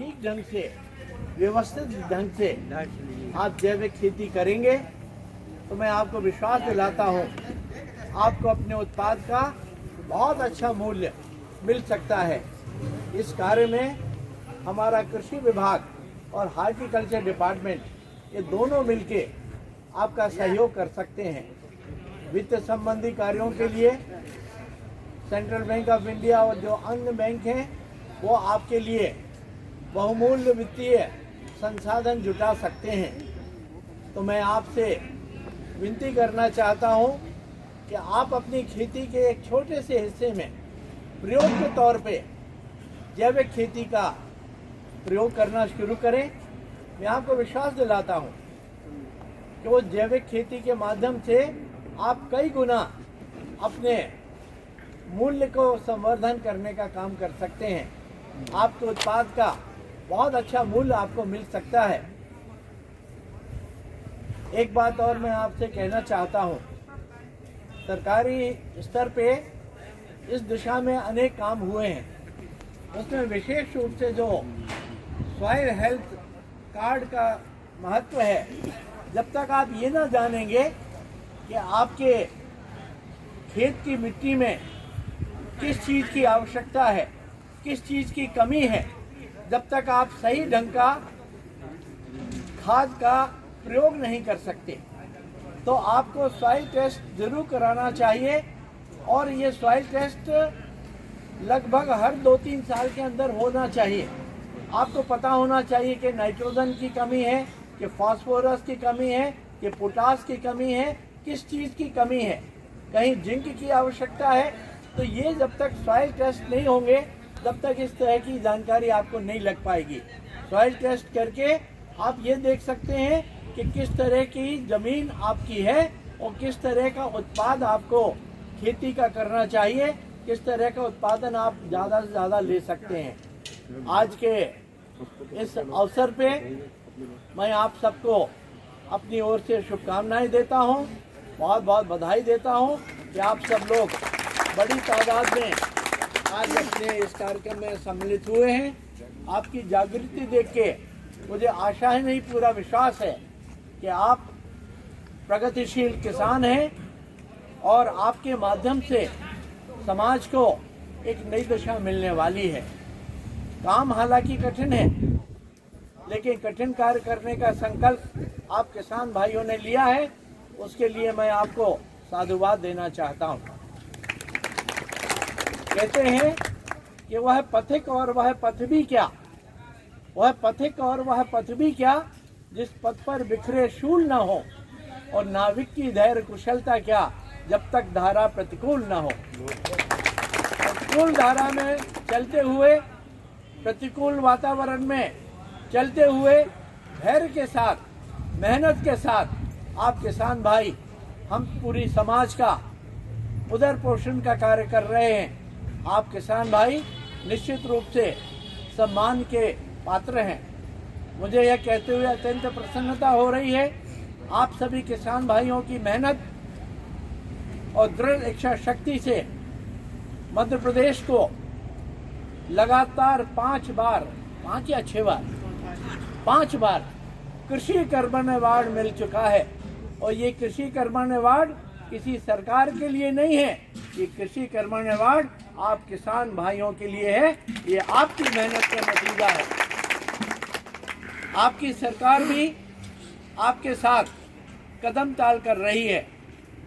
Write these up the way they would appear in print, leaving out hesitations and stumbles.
ठीक ढंग से, व्यवस्थित ढंग से आप जैविक खेती करेंगे तो मैं आपको विश्वास दिलाता हूँ आपको अपने उत्पाद का बहुत अच्छा मूल्य मिल सकता है। इस कार्य में हमारा कृषि विभाग और हार्टिकल्चर डिपार्टमेंट ये दोनों मिलके आपका सहयोग कर सकते हैं। वित्त संबंधी कार्यों के लिए सेंट्रल बैंक ऑफ इंडिया और जो अन्य बैंक हैं वो आपके लिए बहुमूल्य वित्तीय संसाधन जुटा सकते हैं। तो मैं आपसे विनती करना चाहता हूं कि आप अपनी खेती के एक छोटे से हिस्से में प्रयोग के तौर पे जैविक खेती का प्रयोग करना शुरू करें। मैं आपको विश्वास दिलाता हूं कि वो जैविक खेती के माध्यम से आप कई गुना अपने मूल्य को संवर्धन करने का काम कर सकते हैं। आपके उत्पाद का बहुत अच्छा मूल्य आपको मिल सकता है। एक बात और मैं आपसे कहना चाहता हूं, सरकारी स्तर पे इस दिशा में अनेक काम हुए हैं। उसमें विशेष रूप से जो सॉइल हेल्थ कार्ड का महत्व है, जब तक आप ये ना जानेंगे कि आपके खेत की मिट्टी में किस चीज़ की आवश्यकता है, किस चीज़ की कमी है, जब तक आप सही ढंग का खाद का प्रयोग नहीं कर सकते। तो आपको सॉइल टेस्ट जरूर कराना चाहिए और ये सॉइल टेस्ट लगभग हर 2-3 साल के अंदर होना चाहिए। आपको पता होना चाहिए कि नाइट्रोजन की कमी है, कि फास्फोरस की कमी है, कि पोटास की कमी है, किस चीज़ की कमी है, कहीं जिंक की आवश्यकता है। तो ये जब तक सॉइल टेस्ट नहीं होंगे तब तक इस तरह की जानकारी आपको नहीं लग पाएगी। सॉइल टेस्ट करके आप ये देख सकते हैं कि किस तरह की ज़मीन आपकी है और किस तरह का उत्पाद आपको खेती का करना चाहिए, किस तरह का उत्पादन आप ज़्यादा से ज़्यादा ले सकते हैं। आज के इस अवसर पे मैं आप सबको अपनी ओर से शुभकामनाएं देता हूं, बहुत बहुत बधाई देता हूं कि आप सब लोग बड़ी तादाद में आज अपने इस कार्यक्रम में सम्मिलित हुए हैं। आपकी जागृति देख के मुझे आशा है, नहीं पूरा विश्वास है कि आप प्रगतिशील किसान हैं और आपके माध्यम से समाज को एक नई दिशा मिलने वाली है। काम हालांकि कठिन है, लेकिन कठिन कार्य करने का संकल्प आप किसान भाइयों ने लिया है, उसके लिए मैं आपको साधुवाद देना चाहता हूं। कहते हैं कि वह पथिक और वह पथ भी क्या, वह पथिक और वह पथ भी क्या, जिस पथ पर बिखरे शूल न हो और नाविक की धैर्य कुशलता क्या, जब तक धारा प्रतिकूल न हो। प्रतिकूल धारा में चलते हुए, प्रतिकूल वातावरण में चलते हुए, धैर्य के साथ, मेहनत के साथ आप किसान भाई, हम पूरी समाज का उदर पोषण का कार्य कर रहे हैं। आप किसान भाई निश्चित रूप से सम्मान के पात्र हैं। मुझे यह कहते हुए अत्यंत प्रसन्नता हो रही है, आप सभी किसान भाइयों की मेहनत और दृढ़ इच्छा शक्ति से मध्य प्रदेश को लगातार 5 या 6 बार कृषि कर्मण अवार्ड मिल चुका है। और ये कृषि कर्मण अवार्ड किसी सरकार के लिए नहीं है, ये कृषि कर्मण अवार्ड आप किसान भाइयों के लिए है। ये आपकी मेहनत का नतीजा है। आपकी सरकार भी आपके साथ कदम ताल कर रही है,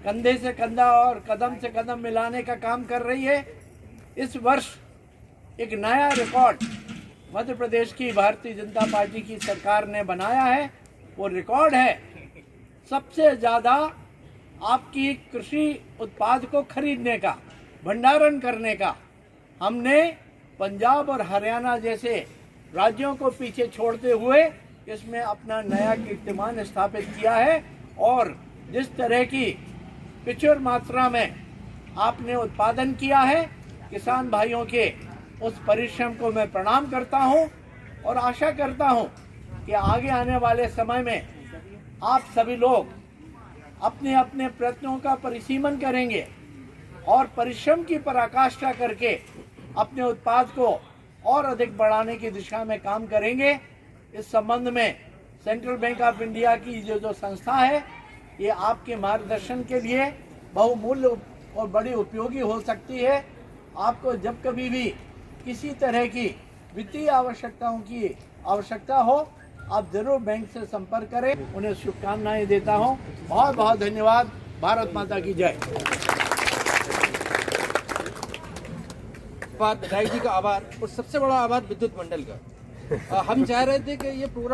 कंधे से कंधा और कदम से कदम मिलाने का काम कर रही है। इस वर्ष एक नया रिकॉर्ड मध्य प्रदेश की भारतीय जनता पार्टी की सरकार ने बनाया है। वो रिकॉर्ड है सबसे ज़्यादा आपकी कृषि उत्पाद को खरीदने का, भंडारण करने का। हमने पंजाब और हरियाणा जैसे राज्यों को पीछे छोड़ते हुए इसमें अपना नया कीर्तिमान स्थापित किया है। और जिस तरह की प्रचुर मात्रा में आपने उत्पादन किया है, किसान भाइयों के उस परिश्रम को मैं प्रणाम करता हूं और आशा करता हूं कि आगे आने वाले समय में आप सभी लोग अपने अपने प्रयत्नों का परिसीमन करेंगे और परिश्रम की पराकाष्ठा करके अपने उत्पाद को और अधिक बढ़ाने की दिशा में काम करेंगे। इस संबंध में सेंट्रल बैंक ऑफ इंडिया की जो संस्था है, ये आपके मार्गदर्शन के लिए बहुमूल्य और बड़ी उपयोगी हो सकती है। आपको जब कभी भी किसी तरह की वित्तीय आवश्यकताओं की आवश्यकता हो, आप जरूर बैंक से संपर्क करें। उन्हें शुभकामनाएं देता हूं। बहुत बहुत धन्यवाद। भारत माता की जय। राय जी का आभार, और सबसे बड़ा आभार विद्युत मंडल का। हम चाह रहे थे कि ये प्रोग्राम